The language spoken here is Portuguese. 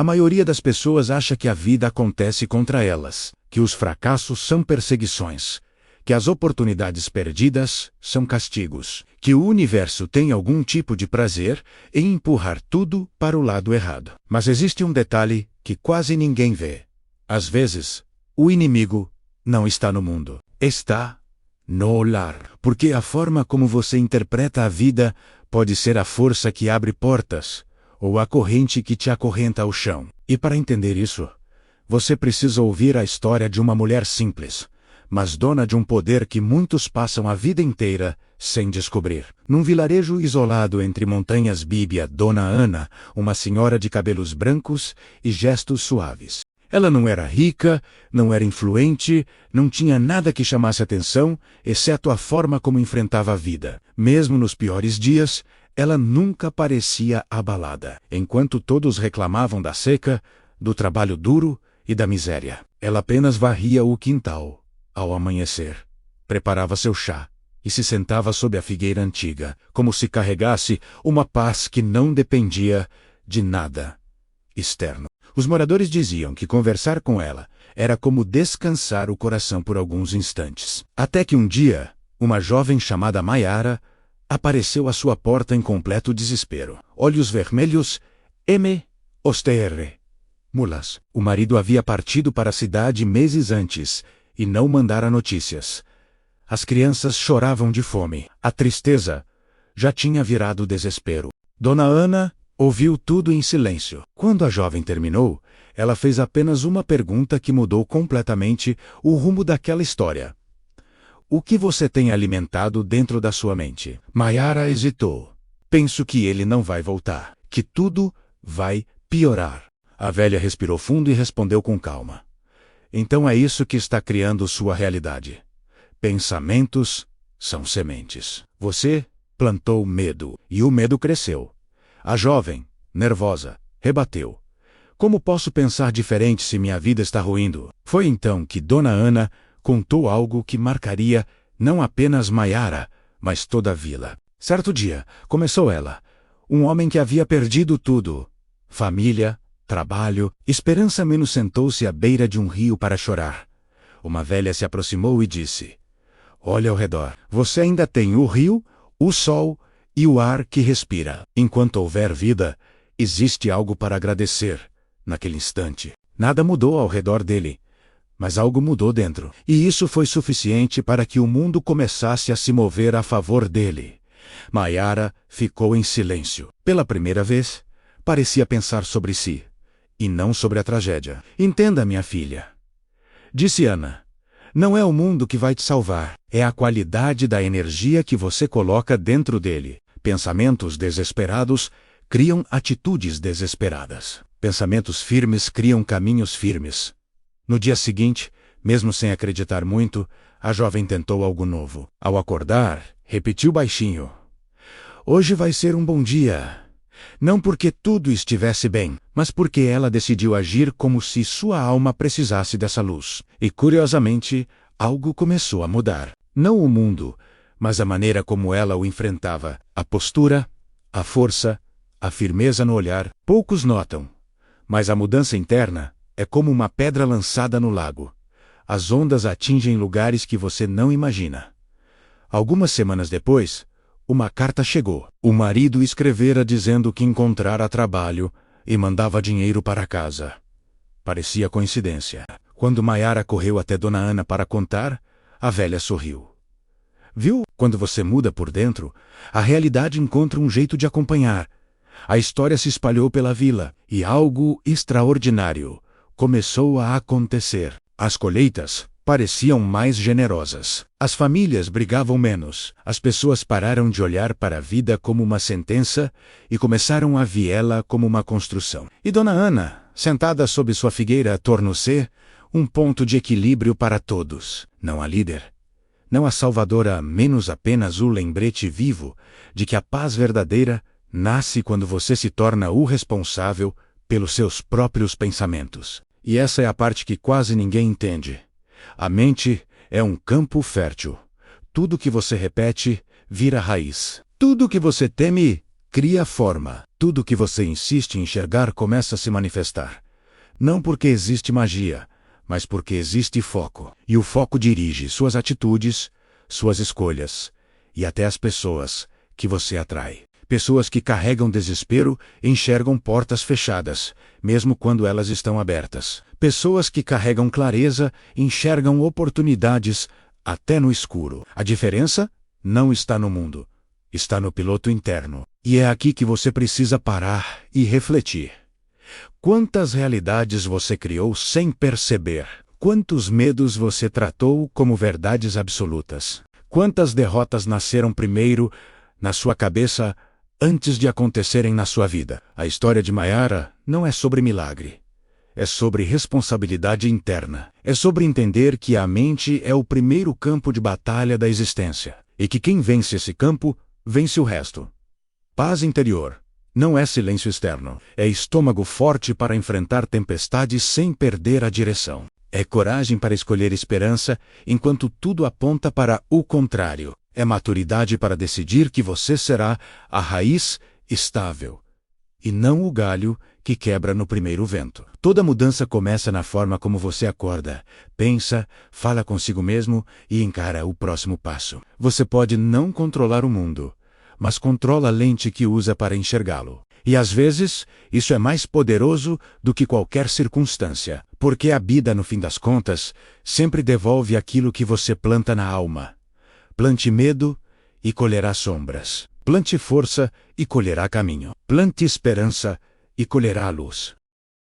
A maioria das pessoas acha que a vida acontece contra elas, que os fracassos são perseguições, que as oportunidades perdidas são castigos, que o universo tem algum tipo de prazer em empurrar tudo para o lado errado. Mas existe um detalhe que quase ninguém vê. Às vezes, o inimigo não está no mundo, está no lar. Porque a forma como você interpreta a vida pode ser a força que abre portas, ou a corrente que te acorrenta ao chão. E para entender isso, você precisa ouvir a história de uma mulher simples, mas dona de um poder que muitos passam a vida inteira sem descobrir. Num vilarejo isolado entre montanhas vivia Dona Ana, uma senhora de cabelos brancos e gestos suaves. Ela não era rica, não era influente, não tinha nada que chamasse atenção, exceto a forma como enfrentava a vida. Mesmo nos piores dias, ela nunca parecia abalada. Enquanto todos reclamavam da seca, do trabalho duro e da miséria, ela apenas varria o quintal. Ao amanhecer, preparava seu chá e se sentava sob a figueira antiga, como se carregasse uma paz que não dependia de nada externo. Os moradores diziam que conversar com ela era como descansar o coração por alguns instantes. Até que um dia, uma jovem chamada Maiara apareceu à sua porta em completo desespero. Olhos vermelhos, ostr. Mulas. O marido havia partido para a cidade meses antes e não mandara notícias. As crianças choravam de fome. A tristeza já tinha virado desespero. Dona Ana ouviu tudo em silêncio. Quando a jovem terminou, ela fez apenas uma pergunta que mudou completamente o rumo daquela história. O que você tem alimentado dentro da sua mente? Maiara hesitou. Penso que ele não vai voltar, que tudo vai piorar. A velha respirou fundo e respondeu com calma. Então é isso que está criando sua realidade. Pensamentos são sementes. Você plantou medo, e o medo cresceu. A jovem, nervosa, rebateu. Como posso pensar diferente se minha vida está ruindo? Foi então que Dona Ana contou algo que marcaria não apenas Maiara, mas toda a vila. Certo dia, começou ela, um homem que havia perdido tudo, família, trabalho, esperança, menos sentou-se à beira de um rio para chorar. Uma velha se aproximou e disse: olha ao redor, você ainda tem o rio, o sol e o ar que respira. Enquanto houver vida, existe algo para agradecer. Naquele instante, nada mudou ao redor dele, mas algo mudou dentro. E isso foi suficiente para que o mundo começasse a se mover a favor dele. Maiara ficou em silêncio. Pela primeira vez, parecia pensar sobre si, e não sobre a tragédia. Entenda, minha filha, disse Ana. Não é o mundo que vai te salvar, é a qualidade da energia que você coloca dentro dele. Pensamentos desesperados criam atitudes desesperadas. Pensamentos firmes criam caminhos firmes. No dia seguinte, mesmo sem acreditar muito, a jovem tentou algo novo. Ao acordar, repetiu baixinho: hoje vai ser um bom dia. Não porque tudo estivesse bem, mas porque ela decidiu agir como se sua alma precisasse dessa luz. E curiosamente, algo começou a mudar. Não o mundo, mas a maneira como ela o enfrentava. A postura, a força, a firmeza no olhar. Poucos notam, mas a mudança interna é como uma pedra lançada no lago. As ondas atingem lugares que você não imagina. Algumas semanas depois, uma carta chegou. O marido escrevera dizendo que encontrara trabalho e mandava dinheiro para casa. Parecia coincidência. Quando Maiara correu até Dona Ana para contar, a velha sorriu. Viu? Quando você muda por dentro, a realidade encontra um jeito de acompanhar. A história se espalhou pela vila e algo extraordinário começou a acontecer. As colheitas pareciam mais generosas. As famílias brigavam menos. As pessoas pararam de olhar para a vida como uma sentença e começaram a vê-la como uma construção. E Dona Ana, sentada sob sua figueira, tornou-se um ponto de equilíbrio para todos. Não a líder, não a salvadora, menos apenas o lembrete vivo de que a paz verdadeira nasce quando você se torna o responsável pelos seus próprios pensamentos. E essa é a parte que quase ninguém entende. A mente é um campo fértil. Tudo que você repete vira raiz. Tudo que você teme cria forma. Tudo que você insiste em enxergar começa a se manifestar. Não porque existe magia, mas porque existe foco. E o foco dirige suas atitudes, suas escolhas e até as pessoas que você atrai. Pessoas que carregam desespero enxergam portas fechadas, mesmo quando elas estão abertas. Pessoas que carregam clareza enxergam oportunidades até no escuro. A diferença não está no mundo, está no piloto interno. E é aqui que você precisa parar e refletir. Quantas realidades você criou sem perceber? Quantos medos você tratou como verdades absolutas? Quantas derrotas nasceram primeiro na sua cabeça antes de acontecerem na sua vida? A história de Mayara não é sobre milagre. É sobre responsabilidade interna. É sobre entender que a mente é o primeiro campo de batalha da existência. E que quem vence esse campo, vence o resto. Paz interior. Não é silêncio externo. É estômago forte para enfrentar tempestades sem perder a direção. É coragem para escolher esperança enquanto tudo aponta para o contrário. É maturidade para decidir que você será a raiz estável e não o galho que quebra no primeiro vento. Toda mudança começa na forma como você acorda, pensa, fala consigo mesmo e encara o próximo passo. Você pode não controlar o mundo, mas controla a lente que usa para enxergá-lo. E às vezes, isso é mais poderoso do que qualquer circunstância, porque a vida, no fim das contas, sempre devolve aquilo que você planta na alma. Plante medo e colherá sombras. Plante força e colherá caminho. Plante esperança e colherá luz.